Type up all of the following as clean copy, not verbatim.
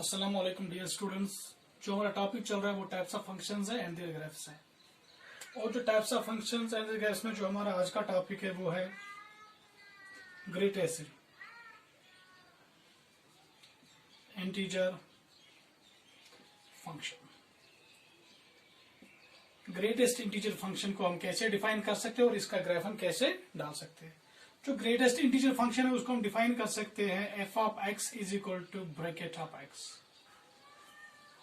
अस्सलाम वालेकुम dear students. जो हमारा टॉपिक चल रहा है वो टाइप्स ऑफ फंक्शंस है एंड देयर ग्राफ्स है। और जो types of functions and their graphs में जो हमारा आज का टॉपिक है वो है greatest integer function. Greatest integer function को हम कैसे डिफाइन कर सकते हैं और इसका ग्राफ हम कैसे डाल सकते हैं। जो ग्रेटेस्ट इंटीजर फंक्शन है उसको हम डिफाइन कर सकते हैं F of x is equal to bracket of x.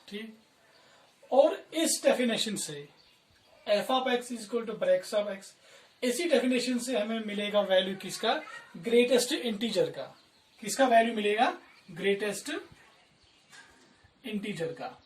ठीक, और इस डेफिनेशन से F of x is equal to bracket of x, इसी डेफिनेशन से हमें मिलेगा वैल्यू किसका, ग्रेटेस्ट इंटीजर का। किसका वैल्यू मिलेगा, ग्रेटेस्ट इंटीजर का,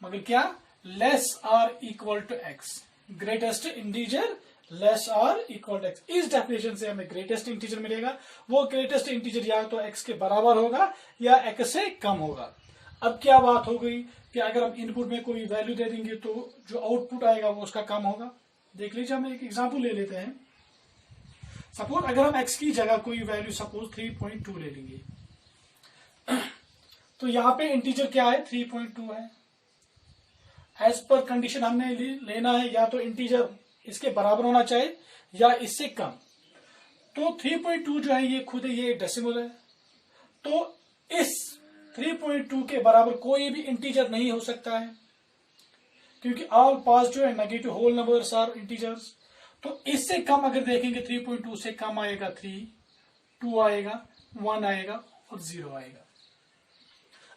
मगर क्या, लेस और equal to x. Greatest integer less और इक्वल टू एक्स, इस डेफिनेशन से हमें ग्रेटेस्ट इंटीजर मिलेगा। वो ग्रेटेस्ट इंटीजर या तो एक्स के बराबर होगा या एक्स से कम होगा। अब क्या बात हो गई कि अगर हम इनपुट में कोई वैल्यू दे देंगे तो जो आउटपुट आएगा वो उसका कम होगा। देख लीजिए, हम एक एग्जांपल ले लेते हैं। सपोज अगर हम एक्स की जगह कोई वैल्यू सपोज 3.2 ले लेंगे तो यहां पे इंटीजर क्या है, 3.2 है। एज पर कंडीशन हमने लेना है या तो इंटीजर इसके बराबर होना चाहिए या इससे कम। तो 3.2 जो है ये खुद है, ये डेसिमल है। तो इस 3.2 के बराबर कोई भी इंटीजर नहीं हो सकता है, क्योंकि ऑल पास जो है negative whole numbers are integers. तो इससे कम अगर देखेंगे 3.2 से कम आएगा 3, 2 आएगा, 1 आएगा और 0 आएगा।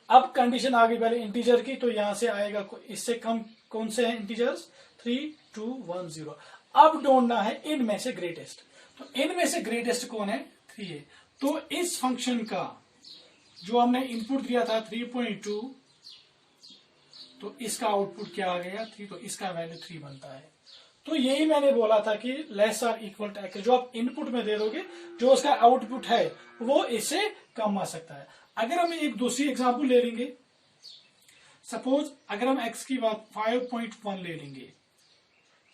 अब कंडीशन आ गई पहले इंटीजर की, तो यहां से आएगा इससे कम कौन से हैं इंटीजर्स, 3, 2, 1, 0। अब ढूंढना है इनमें से ग्रेटेस्ट। तो इनमें से ग्रेटेस्ट कौन है, 3 है। तो इस फंक्शन का जो हमने इनपुट दिया था 3.2, तो इसका आउटपुट क्या आ गया, 3। तो इसका वैल्यू 3 बनता है। तो यही मैंने बोला था कि लेस और इक्वल टू एक्स जो आप इनपुट में दे दोगे, जो उसका आउटपुट है वो इससे कम आ सकता है। अगर हम एक दूसरी एग्जांपल ले लेंगे, सपोज अगर हम एक्स की बात 5.1 ले लेंगे,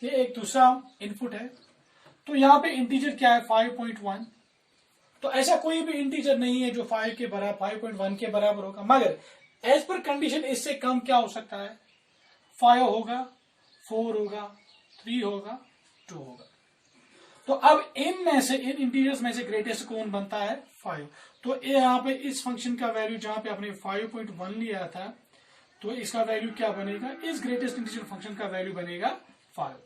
ये एक दूसरा इनपुट है। तो यहां पे इंटीजर क्या है, 5.1। तो ऐसा कोई भी इंटीजर नहीं है जो 5 के बराबर 5.1 के बराबर होगा, मगर एज पर कंडीशन इससे कम क्या हो सकता है, 5 होगा, 4 होगा, 3 होगा, 2 होगा। तो अब इनमें से, इन इंटीजर्स में से ग्रेटेस्ट कौन बनता है, 5। तो यहाँ पे इस फंक्शन का वैल्यू जहां पे आपने 5.1 लिया था, तो इसका वैल्यू क्या बनेगा, इस ग्रेटेस्ट इंटीजर फंक्शन का वैल्यू बनेगा 5।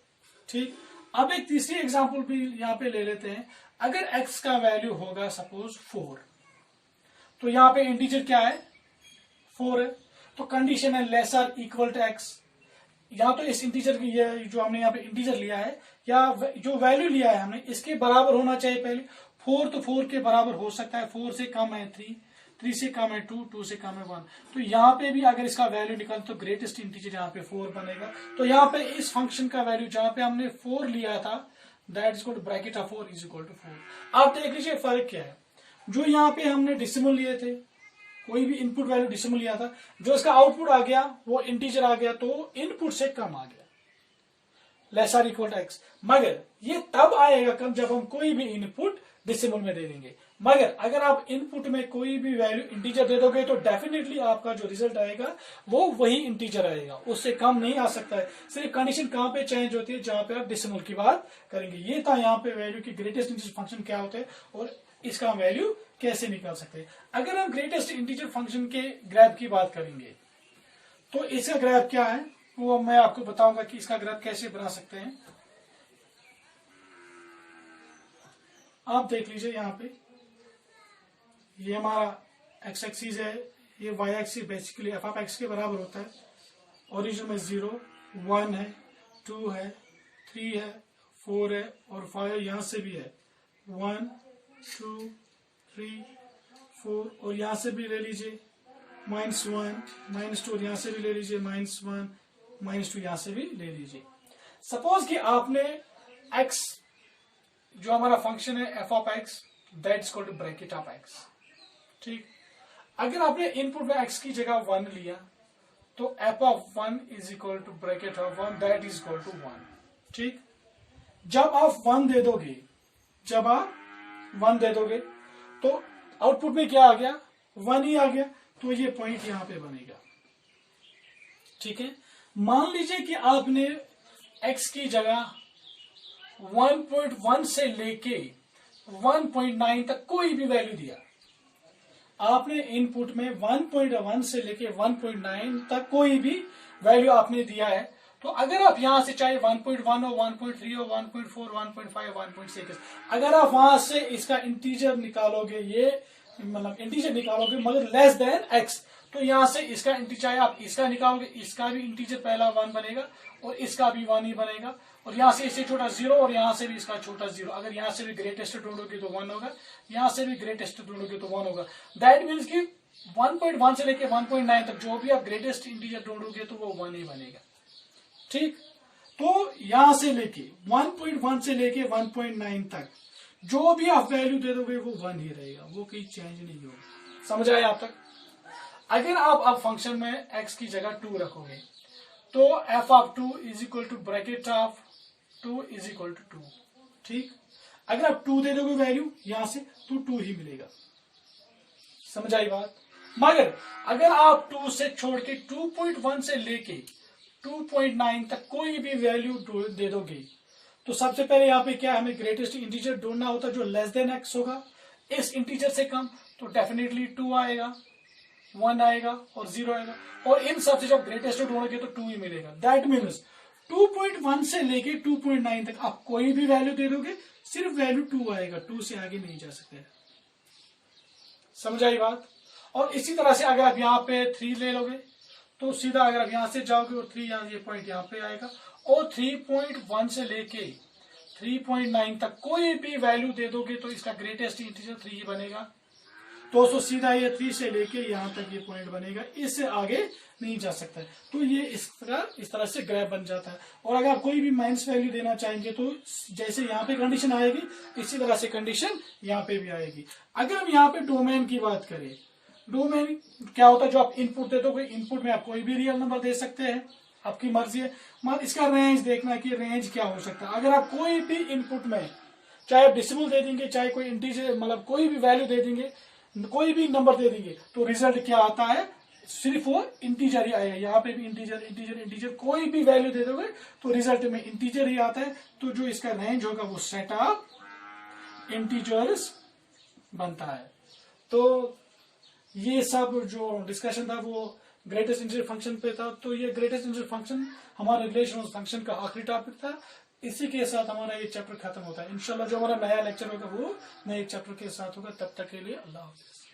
ठीक, अब एक तीसरी एग्जांपल भी यहां पे ले लेते हैं। अगर x का वैल्यू होगा सपोज 4, तो यहां पे इंटीजर क्या है, 4 है। तो कंडीशन है लेस और इक्वल टू x। या तो इस इंटीजर की जो हमने यहाँ पे इंटीजर लिया है या जो वैल्यू लिया है हमने, इसके बराबर होना चाहिए पहले। 4 तो 4 के बराबर हो सकता है, 4 से कम है 3, 3 से कम है 2, 2 से कम है 1। तो यहाँ पे भी अगर इसका वैल्यू निकाल तो ग्रेटेस्ट इंटीजर यहाँ पे 4 बनेगा। तो यहाँ पे इस फंक्शन का वैल्यू जहां पे हमने 4 लिया था, that is equal to bracket of 4 is equal to 4। आप देख लीजिए फर्क क्या है। जो यहाँ पे हमने डेसिमल लिए थे, कोई भी इनपुट वैल्यू डेसिमल लिया था, जो इसका आउटपुट आ गया वो इंटीजर आ गया, तो इनपुट से कम आ गया, लेस और इक्वल टू एक्स। मगर ये तब आएगा कम जब हम कोई भी इनपुट डेसिमल में दे देंगे। मगर अगर आप इनपुट में कोई भी वैल्यू इंटीजर दे दोगे तो डेफिनेटली आपका जो रिजल्ट आएगा वो वही इंटीजर आएगा, उससे कम नहीं आ सकता है। सिर्फ कंडीशन कहां पे चेंज होती है, जहां पे आप डेसिमल की बात करेंगे। ये था यहाँ पे वैल्यू की ग्रेटेस्ट इंटीजर फंक्शन क्या होते हैं और इसका वैल्यू कैसे निकाल सकते हैं। अगर हम ग्रेटेस्ट इंटीजर फंक्शन के ग्राफ की बात करेंगे तो इसका ग्राफ क्या है वो मैं आपको बताऊंगा कि इसका ग्राफ कैसे बना सकते हैं। आप देख लीजिए, यहाँ पे ये हमारा एक्स एक्सिस है, ये y axis basically f of x के बराबर होता है। ओरिजिन में 0, 1 है, 2 है, 3 है, 4 है और 5 यहां से भी है, 1, 2, 3, 4 और यहां से भी ले लीजिए -1, -2 और यहां से भी ले लीजिए -1, -2 यहां से भी ले लीजिए। सपोज कि आपने x जो हमारा फंक्शन है F of x, that is equal to bracket of x. ठीक, अगर आपने इनपुट में x की जगह 1 लिया तो f of 1 is equal to bracket of 1, that is equal to 1। ठीक, जब आप 1 दे दोगे, जब आप 1 दे दोगे तो आउटपुट में क्या आ गया, 1 ही आ गया। तो ये पॉइंट यहां पे बनेगा। ठीक है, मान लीजिए कि आपने x की जगह 1.1 से लेके 1.9 तक कोई भी वैल्यू दिया। आपने इनपुट में 1.1 से लेके 1.9 तक कोई भी वैल्यू आपने दिया है, तो अगर आप यहां से चाहे 1.1 हो, 1.3 हो, 1.4, 1.5, 1.6, अगर आप वहां से इसका इंटीजर निकालोगे, ये मतलब इंटीजर निकालोगे मगर लेस देन x, तो यहां से इसका चाहे आप इसका निकालोगे, इसका भी इंटीजर पहला 1 बनेगा और इसका भी 1 ही बनेगा, और यहां से इससे छोटा 0 और यहां से भी इसका छोटा 0। अगर यहां से भी ग्रेटेस्ट ढूंढोगे तो 1 होगा, यहां से भी ग्रेटेस्ट ढूंढोगे तो 1 होगा। दैट मीन्स कि 1.1 से लेके 1.9 तक जो भी आप ग्रेटेस्ट इंटीजर ढूंढोगे तो वो 1 ही बनेगा। ठीक, तो यहां से लेके 1.1 से लेके 1.9 तक जो भी आप वैल्यू दे दोगे वो 1 ही रहेगा, वो कहीं चेंज नहीं होगा। समझ आया आप तक? अगर आप अब फंक्शन में x की जगह 2 रखोगे तो f of 2 is equal to bracket of 2 is equal to 2। ठीक, अगर आप 2 दे दोगे वैल्यू यहां से तो 2 ही मिलेगा। समझ आई बात? मगर अगर आप 2 से छोड़ के 2.1 से लेके 2.9 तक कोई भी वैल्यू दे दोगे तो सबसे पहले यहाँ पे क्या हमें ग्रेटेस्ट इंटीजर ढूंढना होता है जो लेस देन x होगा। इस इंटीजर से कम तो डेफिनेटली 2 आएगा, 1 आएगा और 0 आएगा, और इन सबसे जब ग्रेटेस्ट ढूंढोगे तो 2 ही मिलेगा। दैट मीन्स 2.1 से लेके 2.9 तक आप कोई भी वैल्यू दे दोगे सिर्फ वैल्यू 2 आएगा, 2 से आगे नहीं जा सकते। समझ आई बात? और इसी तरह से अगर आप यहाँ पे 3 ले लोगे तो सीधा अगर आप यहां से जाओगे और 3 यहाँ ये पॉइंट यहाँ पे आएगा, और 3.1 से लेके 3.9 तक कोई भी वैल्यू दे दोगे तो इसका ग्रेटेस्ट इंटीजर 3 ही बनेगा। तो सीधा ये 3 से लेके यहां तक ये पॉइंट बनेगा, इससे आगे नहीं जा सकता है। तो ये इस तरह से ग्राफ बन जाता है। और अगर आप कोई भी माइनस वैल्यू देना चाहेंगे तो जैसे यहाँ पे कंडीशन आएगी इसी तरह से कंडीशन यहाँ पे भी आएगी। अगर हम यहाँ पे डोमेन की बात करें, डोमेन क्या होता है? जो आप इनपुट दे दोगे, इनपुट में आप कोई भी रियल नंबर दे सकते हैं, आपकी मर्जी है, मगर इसका रेंज देखना कि रेंज क्या हो सकता है। अगर आप कोई भी इनपुट में चाहे आप डेसिमल दे देंगे, चाहे कोई इंटीजर मतलब कोई भी वैल्यू दे देंगे, कोई भी नंबर दे देंगे, तो रिजल्ट क्या आता है? सिर्फ वो इंटीजर ही आएगा। यहाँ पे भी इंटीजर इंटीजर इंटीजर कोई भी वैल्यू दे दोगे तो रिजल्ट में इंटीजर ही आता है। तो जो इसका रेंज होगा वो सेट ऑफ इंटीजर्स बनता है। तो ये सब जो डिस्कशन था वो ग्रेटेस्ट इंटीजर फंक्शन पे था। तो ये ग्रेटेस्ट इंटीजर फंक्शन हमारे रिलेशन फंक्शन का आखिरी टॉपिक था। इसी के साथ हमारा ये चैप्टर खत्म होता है। इंशाल्लाह जो हमारा नया लेक्चर होगा वो नए चैप्टर के साथ होगा। तब तक के लिए अल्लाह हाफिज।